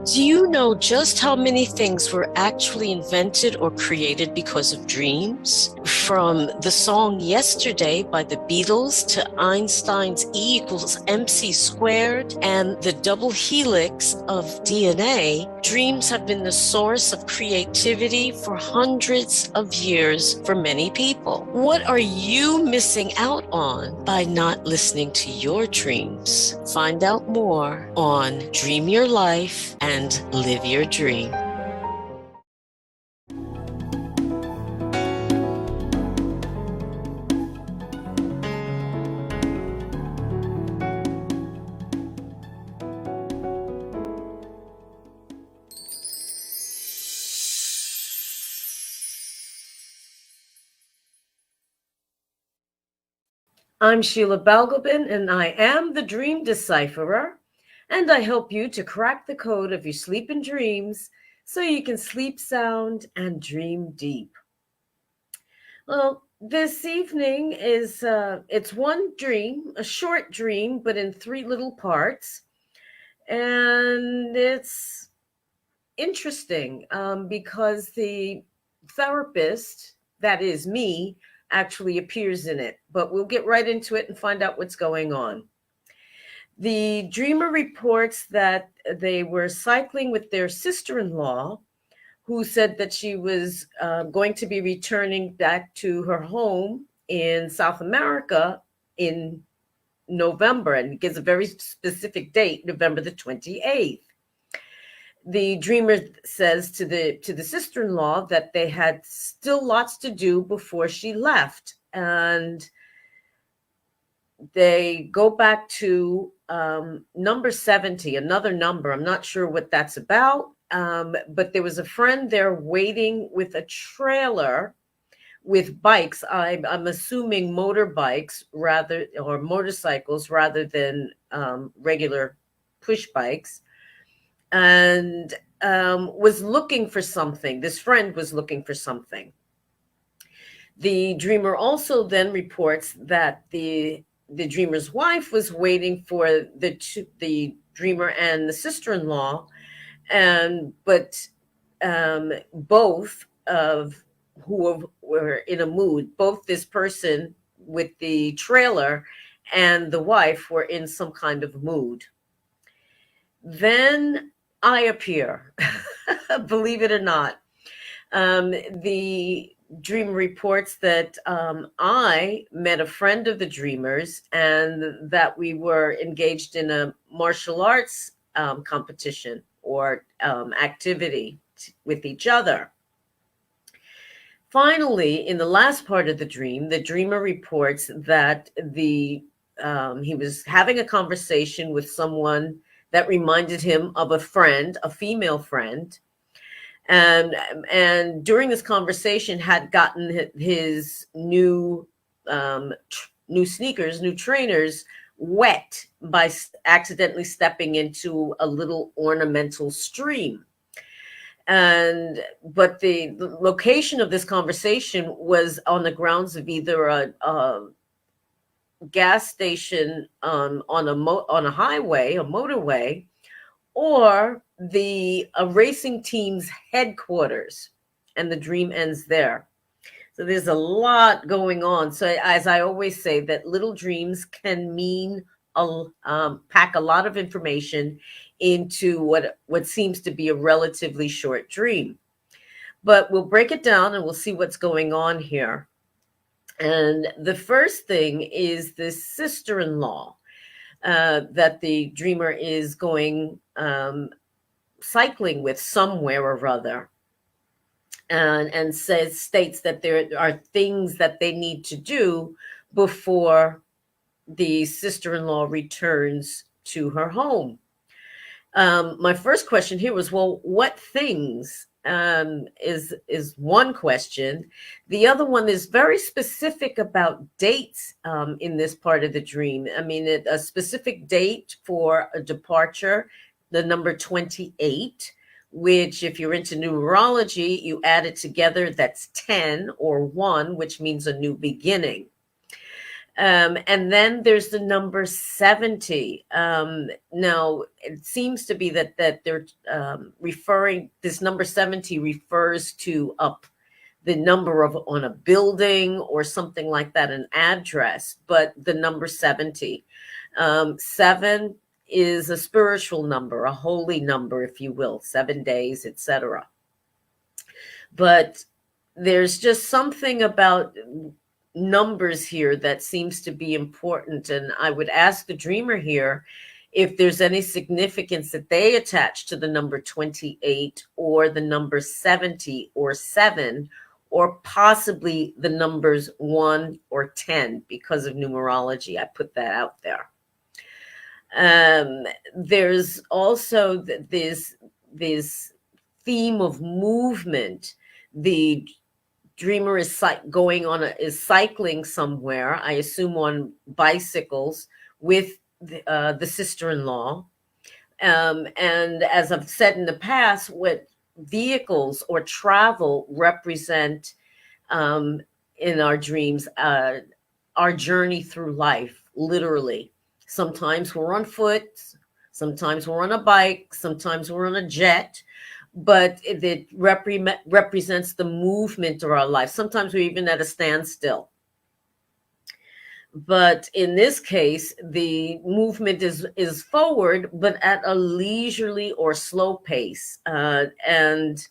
Do you know just how many things were actually invented or created because of dreams? From the song Yesterday by the Beatles to Einstein's E equals MC squared and the double helix of DNA, dreams have been the source of creativity for hundreds of years for many people. What are you missing out on by not listening to your dreams? Find out more on Dream Your Life and Live Your Dream. I'm Sheila Balgobin, and I am the Dream Decipherer, and I help you to crack the code of your sleep and dreams so you can sleep sound and dream deep. Well, this evening is it's one dream, a short dream, but in three little parts, and it's interesting because the therapist, that is me, actually appears in it. But we'll get right into it and find out what's going on. The dreamer reports that they were cycling with their sister in law, who said that she was going to be returning back to her home in South America in November, and gives a very specific date, November the 28th. The dreamer says to the sister-in-law that they had still lots to do before she left, and they go back to number 70, another number. I'm not sure what that's about, but there was a friend there waiting with a trailer with bikes. I'm assuming motorbikes rather, or motorcycles rather than regular push bikes, and was looking for something. This friend was looking for something. The dreamer also then reports that the dreamer's wife was waiting for the dreamer and the sister-in-law, and but both of who were in a mood, both this person with the trailer and the wife were in some kind of mood. Then I appear, believe it or not. The dream reports that I met a friend of the dreamers and that we were engaged in a martial arts competition or activity with each other. Finally, in the last part of the dreamer reports that he was having a conversation with someone that reminded him of a friend, a female friend, and during this conversation had gotten his new sneakers, new trainers, wet by accidentally stepping into a little ornamental stream. But the location of this conversation was on the grounds of either a gas station on a highway, a motorway, or the racing team's headquarters, and the dream ends there. So there's a lot going on. So as I always say, that little dreams can mean pack a lot of information into what seems to be a relatively short dream. But we'll break it down and we'll see what's going on here. And the first thing is this sister-in-law that the dreamer is going cycling with somewhere or other, and states that there are things that they need to do before the sister-in-law returns to her home. My first question here was, well, what things is one question. The other one is very specific about dates in this part of the dream. I mean, a specific date for a departure, the number 28, which if you're into numerology, you add it together, that's 10 or 1, which means a new beginning. And then there's the number 70. Now, it seems to be that they're referring, this number 70 refers to up the number of on a building or something like that, an address, but the number 70. Seven is a spiritual number, a holy number, if you will, 7 days, etc. But there's just something about numbers here that seems to be important. And I would ask the dreamer here if there's any significance that they attach to the number 28 or the number 70 or 7, or possibly the numbers 1 or 10 because of numerology. I put that out there. There's also this theme of movement. The dreamer is is cycling somewhere, I assume on bicycles, with the sister-in-law. And as I've said in the past, what vehicles or travel represent in our dreams, our journey through life, literally. Sometimes we're on foot, sometimes we're on a bike, sometimes we're on a jet, but it represents the movement of our life. Sometimes we're even at a standstill. But in this case, the movement is forward, but at a leisurely or slow pace. And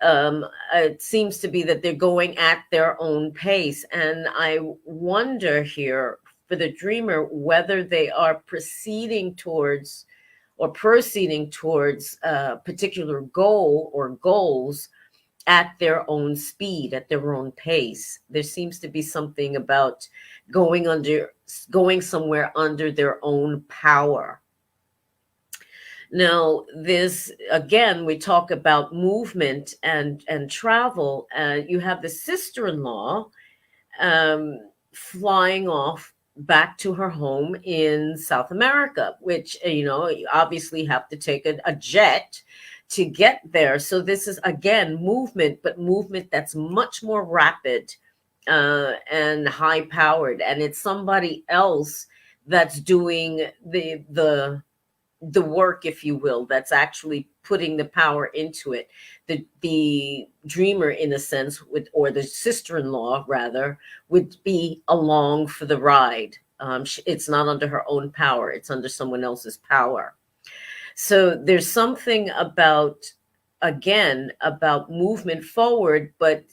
it seems to be that they're going at their own pace. And I wonder here for the dreamer whether they are proceeding towards a particular goal or goals at their own speed, at their own pace. There seems to be something about going somewhere under their own power. Now, this, again, we talk about movement and travel. You have the sister-in-law flying off back to her home in South America, which, you obviously have to take a jet to get there. So this is, again, movement, but movement that's much more rapid and high powered. And it's somebody else that's doing the work, if you will, that's actually putting the power into it. The dreamer, in a sense, or the sister-in-law rather, would be along for the ride. It's not under her own power, it's under someone else's power. So there's something about movement forward, but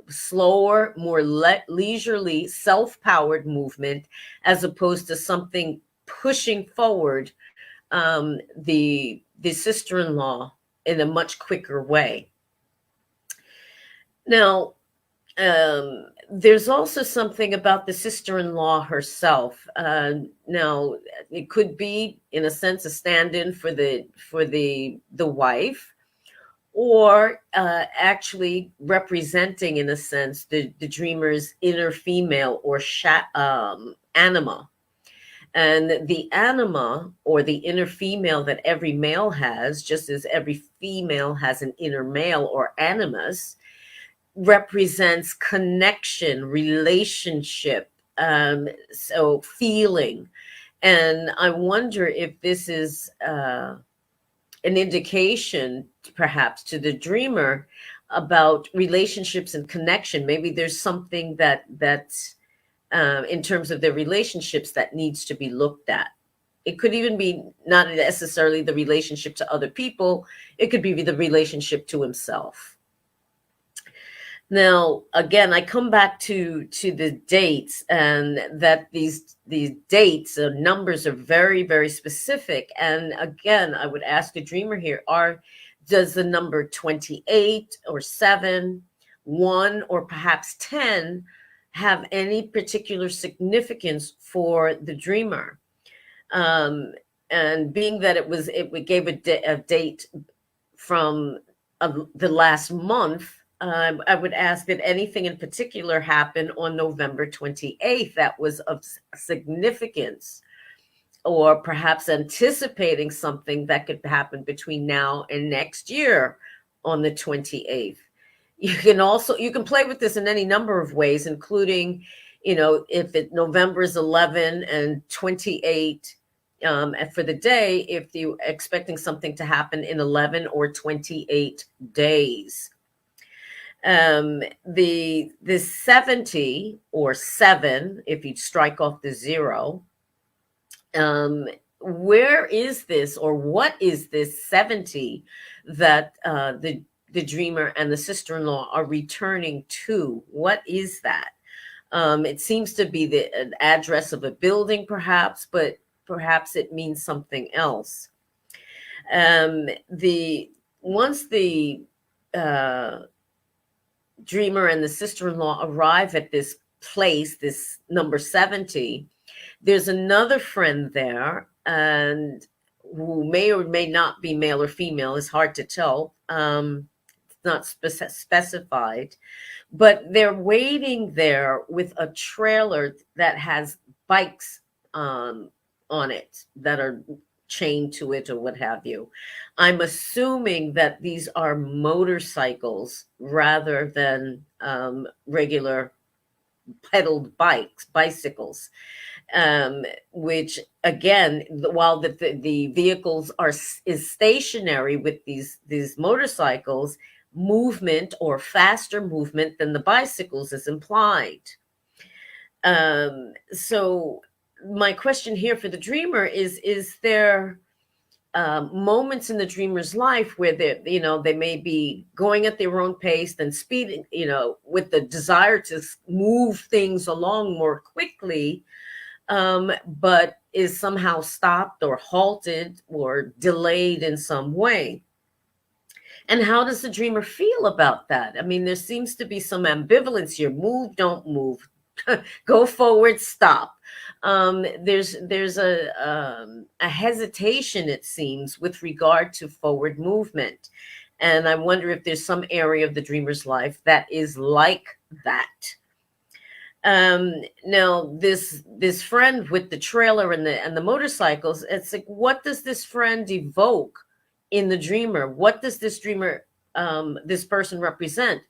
slower, more leisurely, self-powered movement, as opposed to something pushing forward the sister-in-law in a much quicker way. Now, there's also something about the sister-in-law herself. Now, it could be, in a sense, a stand-in for the wife, or actually representing, in a sense, the dreamer's inner female or anima. And the anima, or the inner female that every male has, just as every female has an inner male or animus, represents connection, relationship, so feeling. And I wonder if this is an indication, perhaps, to the dreamer about relationships and connection. Maybe there's something that's in terms of their relationships that needs to be looked at. It could even be not necessarily the relationship to other people. It could be the relationship to himself. Now, again, I come back to the dates, and that these dates or numbers are very, very specific. And again, I would ask the dreamer here, does the number 28 or 7, 1, or perhaps 10 have any particular significance for the dreamer? And being that it gave a date from the last month, I would ask that anything in particular happen on November 28th that was of significance, or perhaps anticipating something that could happen between now and next year on the 28th. You can play with this in any number of ways, including if November is 11 and 28 and for the day, if you're expecting something to happen in 11 or 28 days. The 70 or 7, if you strike off the 0, where is this, or what is this 70 that the dreamer and the sister-in-law are returning to? What is that? It seems to be an address of a building, perhaps, but perhaps it means something else. The Once the dreamer and the sister-in-law arrive at this place, this number 70, there's another friend there, and who may or may not be male or female, is hard to tell. It's not specified, but they're waiting there with a trailer that has bikes on it that are chained to it or what have you. I'm assuming that these are motorcycles rather than regular pedaled bicycles, which again, while the vehicles is stationary with these motorcycles, movement or faster movement than the bicycles is implied. So my question here for the dreamer is there moments in the dreamer's life where they may be going at their own pace, then speeding, with the desire to move things along more quickly, but is somehow stopped or halted or delayed in some way. And how does the dreamer feel about that? I mean, there seems to be some ambivalence here. Move, don't move. Go forward, stop. There's a hesitation, it seems, with regard to forward movement. And I wonder if there's some area of the dreamer's life that is like that. Now this friend with the trailer and the motorcycles, it's like, what does this friend evoke in the dreamer? What does this dreamer, this person represent?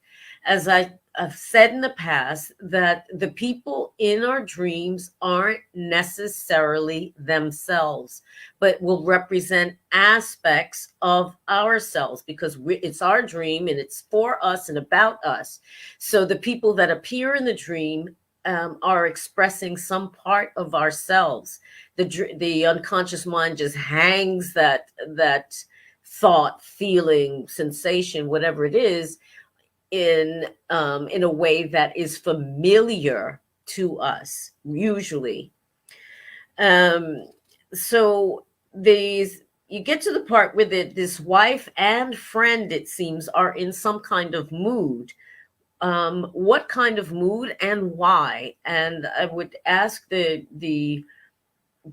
As I've said in the past, that the people in our dreams aren't necessarily themselves, but will represent aspects of ourselves, because it's our dream and it's for us and about us. So the people that appear in the dream are expressing some part of ourselves. The unconscious mind just hangs that thought, feeling, sensation, whatever it is, in a way that is familiar to us, usually. So you get to the part where this wife and friend, it seems, are in some kind of mood. What kind of mood and why? And I would ask the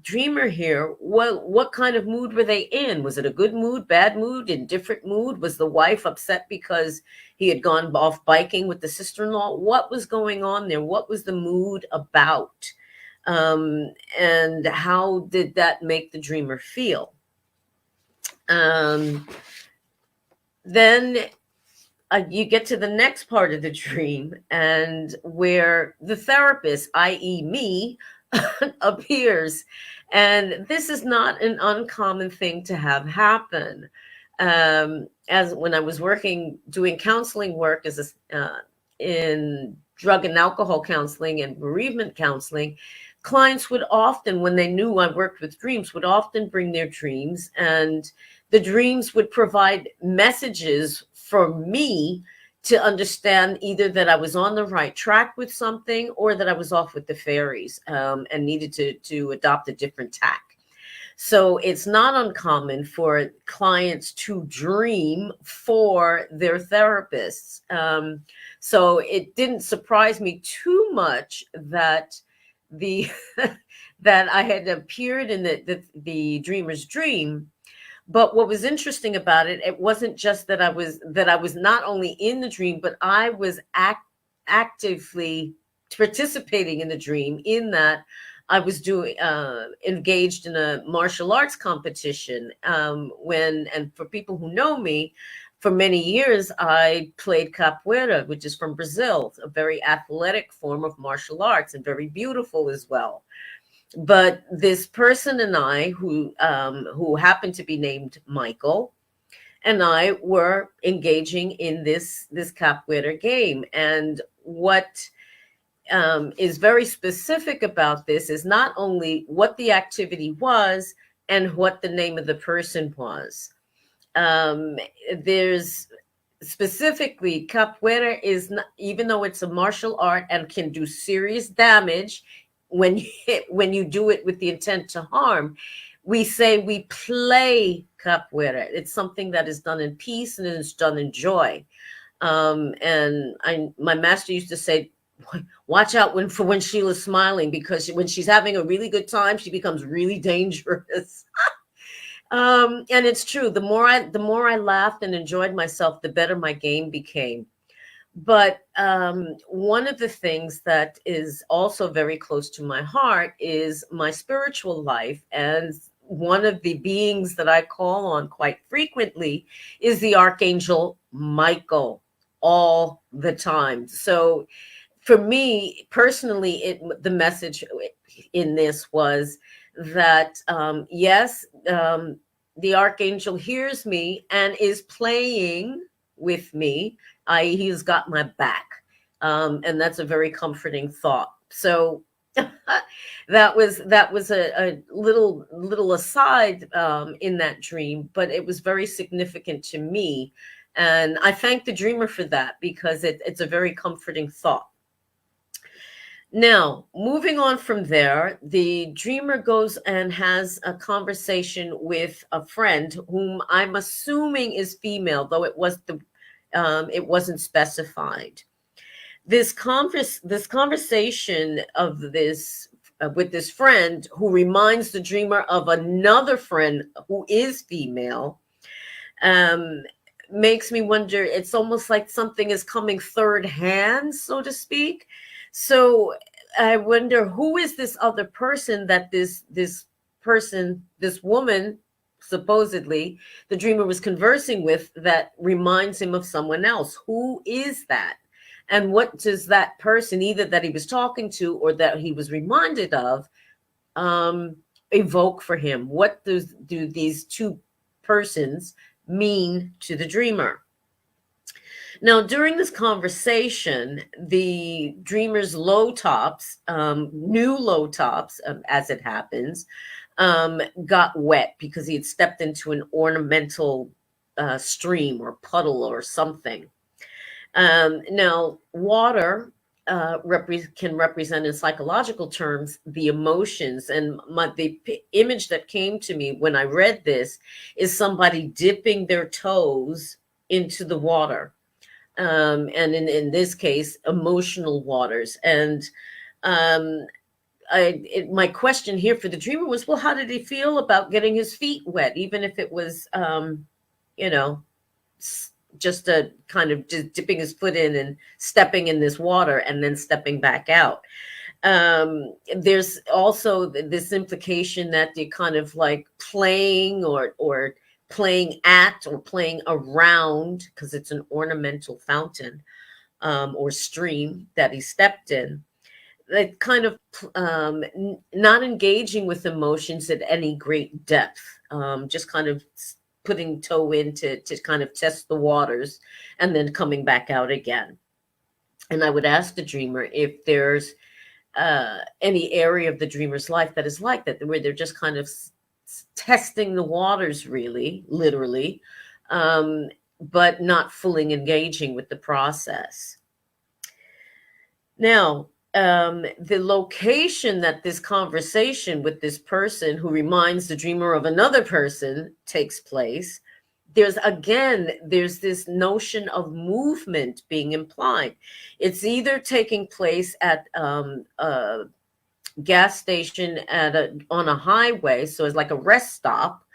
dreamer here, what kind of mood were they in? Was it a good mood, bad mood, indifferent mood? Was the wife upset because he had gone off biking with the sister-in-law? What was going on there? What was the mood about? And how did that make the dreamer feel? Then you get to the next part of the dream, and where the therapist, i.e. me, appears. And this is not an uncommon thing to have happen. As when I was doing counseling work in drug and alcohol counseling and bereavement counseling, clients would often, when they knew I worked with dreams, would often bring their dreams, and the dreams would provide messages for me to understand either that I was on the right track with something, or that I was off with the fairies, and needed to adopt a different tack. So it's not uncommon for clients to dream for their therapists. So it didn't surprise me too much that that I had appeared in the dreamer's dream. But what was interesting about it, it wasn't just that I was not only in the dream, but I was actively participating in the dream, in that I was doing engaged in a martial arts competition and for people who know me, for many years I played capoeira, which is from Brazil, a very athletic form of martial arts and very beautiful as well. But this person and I, who happened to be named Michael, and I were engaging in this capoeira game. And what is very specific about this is not only what the activity was and what the name of the person was. Um, there's specifically capoeira is not, even though it's a martial art and can do serious damage when when you do it with the intent to harm, we say we play capoeira. It's something that is done in peace and it's done in joy. And my master used to say, watch out for when Sheila's smiling, because when she's having a really good time, she becomes really dangerous. And it's true. The more I laughed and enjoyed myself, the better my game became. But one of the things that is also very close to my heart is my spiritual life. And one of the beings that I call on quite frequently is the Archangel Michael, all the time. So for me personally, the message in this was that yes, the Archangel hears me and is playing with me, i.e., he's got my back. And that's a very comforting thought. So that was a little aside in that dream, but it was very significant to me. And I thank the dreamer for that, because it's a very comforting thought. Now, moving on from there, the dreamer goes and has a conversation with a friend whom I'm assuming is female, though it wasn't specified. This conversation of this with this friend, who reminds the dreamer of another friend who is female, um, makes me wonder. It's almost like something is coming third hand, so to speak. So I wonder, who is this other person that this woman, supposedly the dreamer was conversing with, that reminds him of someone else? Who is that? And what does that person, either that he was talking to or that he was reminded of, evoke for him? What do these two persons mean to the dreamer? Now, during this conversation, the dreamer's low tops, new low tops, as it happens, got wet because he had stepped into an ornamental stream or puddle or something. Now, water can represent, in psychological terms, the emotions. And the image that came to me when I read this is somebody dipping their toes into the water. And in this case, emotional waters. And my question here for the dreamer was, well, how did he feel about getting his feet wet, even if it was, you know, just a kind of just dipping his foot in and stepping in this water and then stepping back out? There's also this implication that you're kind of like playing or playing at or playing around, because it's an ornamental fountain or stream that he stepped in. That kind of not engaging with emotions at any great depth, just kind of putting toe in to kind of test the waters and then coming back out again. And I would ask the dreamer if there's any area of the dreamer's life that is like that, where they're just kind of testing the waters, really, literally, but not fully engaging with the process. Now, the location that this conversation with this person who reminds the dreamer of another person takes place, there's this notion of movement being implied. It's either taking place at a gas station on a highway, so it's like a rest stop,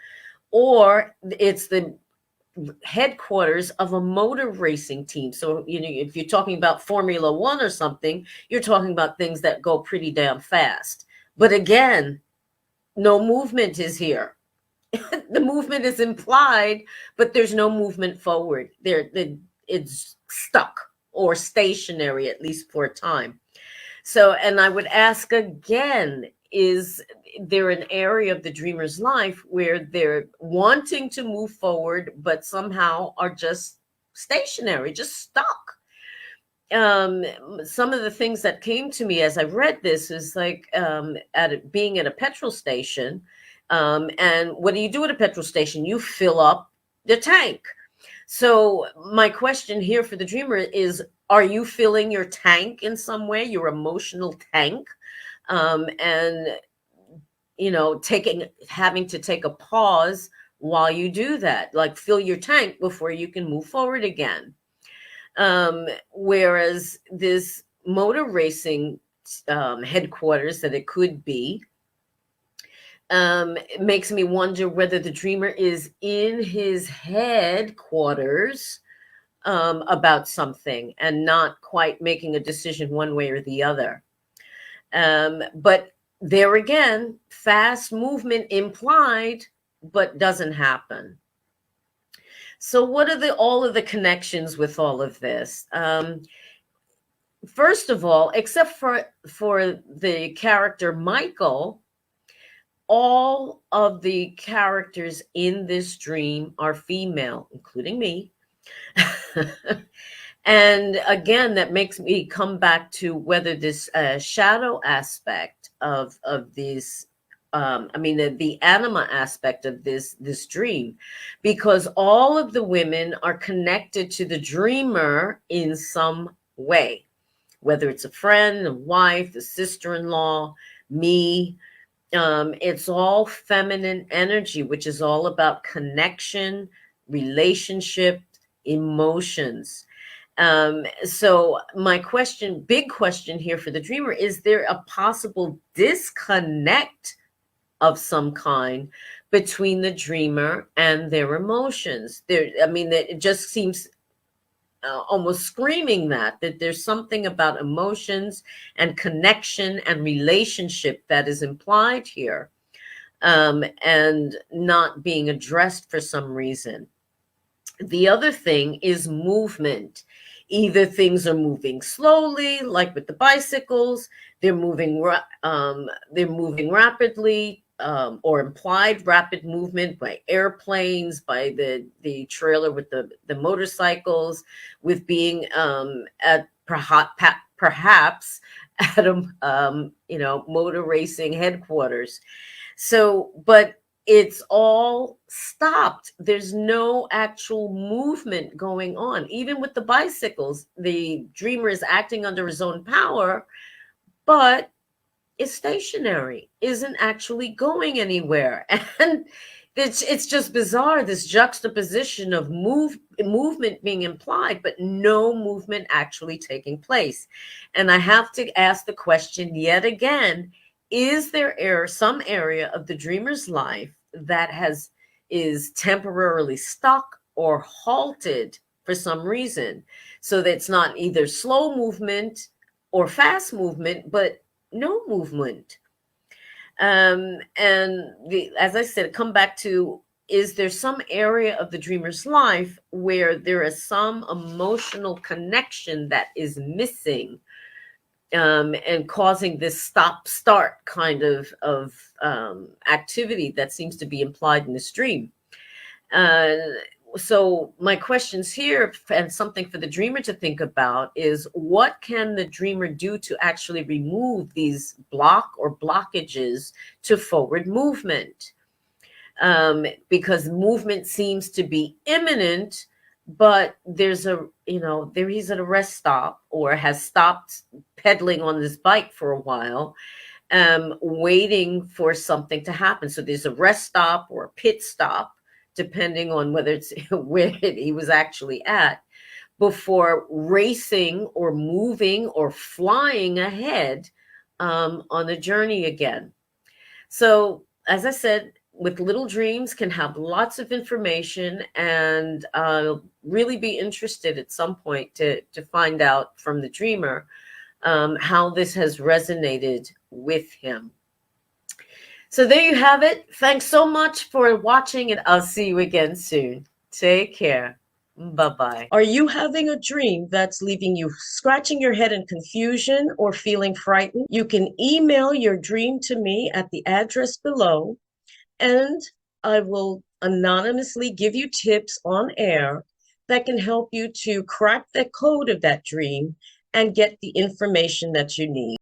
or it's the headquarters of a motor racing team. So, if you're talking about Formula One or something, you're talking about things that go pretty damn fast. But again, no movement is here. The movement is implied, but there's no movement forward. It's stuck or stationary, at least for a time. So, and I would ask again, is there an area of the dreamer's life where they're wanting to move forward, but somehow are just stationary, just stuck? Some of the things that came to me as I read this is like being at a petrol station. And what do you do at a petrol station? You fill up the tank. So my question here for the dreamer is, are you filling your tank in some way, your emotional tank? And having to take a pause while you do that, like fill your tank before you can move forward again. Whereas this motor racing headquarters that it could be, it makes me wonder whether the dreamer is in his headquarters about something and not quite making a decision one way or the other. But there again, fast movement implied, but doesn't happen. So what are all of the connections with all of this? First of all, except for the character Michael, all of the characters in this dream are female, including me. And again, that makes me come back to whether this shadow aspect of these, the anima aspect of this dream, because all of the women are connected to the dreamer in some way, whether it's a friend, a wife, a sister-in-law, me. It's all feminine energy, which is all about connection, relationship, emotions. So my big question here for the dreamer, is there a possible disconnect of some kind between the dreamer and their emotions? It just seems almost screaming that there's something about emotions and connection and relationship that is implied here, and not being addressed for some reason. The other thing is movement. Either things are moving slowly, like with the bicycles, they're moving rapidly, or implied rapid movement by airplanes, by the trailer with the motorcycles, with being at perhaps at a motor racing headquarters. So, but it's all stopped. There's no actual movement going on. Even with the bicycles, the dreamer is acting under his own power, but is stationary, isn't actually going anywhere. And it's just bizarre, this juxtaposition of movement being implied, but no movement actually taking place. And I have to ask the question yet again, is there some area of the dreamer's life that is temporarily stuck or halted for some reason, so that it's not either slow movement or fast movement, but no movement? As I said, come back to, is there some area of the dreamer's life where there is some emotional connection that is missing, and causing this stop-start kind of activity that seems to be implied in this dream? So my questions here, and something for the dreamer to think about, is what can the dreamer do to actually remove these blockages to forward movement? Because movement seems to be imminent, but there he's at a rest stop, or has stopped pedaling on this bike for a while, waiting for something to happen. So there's a rest stop or a pit stop, depending on whether it's where he was actually at, before racing or moving or flying ahead on the journey again. So, as I said, with little dreams can have lots of information, and really be interested at some point to find out from the dreamer how this has resonated with him. So there you have it. Thanks so much for watching, and I'll see you again soon. Take care. Bye-bye. Are you having a dream that's leaving you scratching your head in confusion or feeling frightened? You can email your dream to me at the address below, and I will anonymously give you tips on air that can help you to crack the code of that dream and get the information that you need.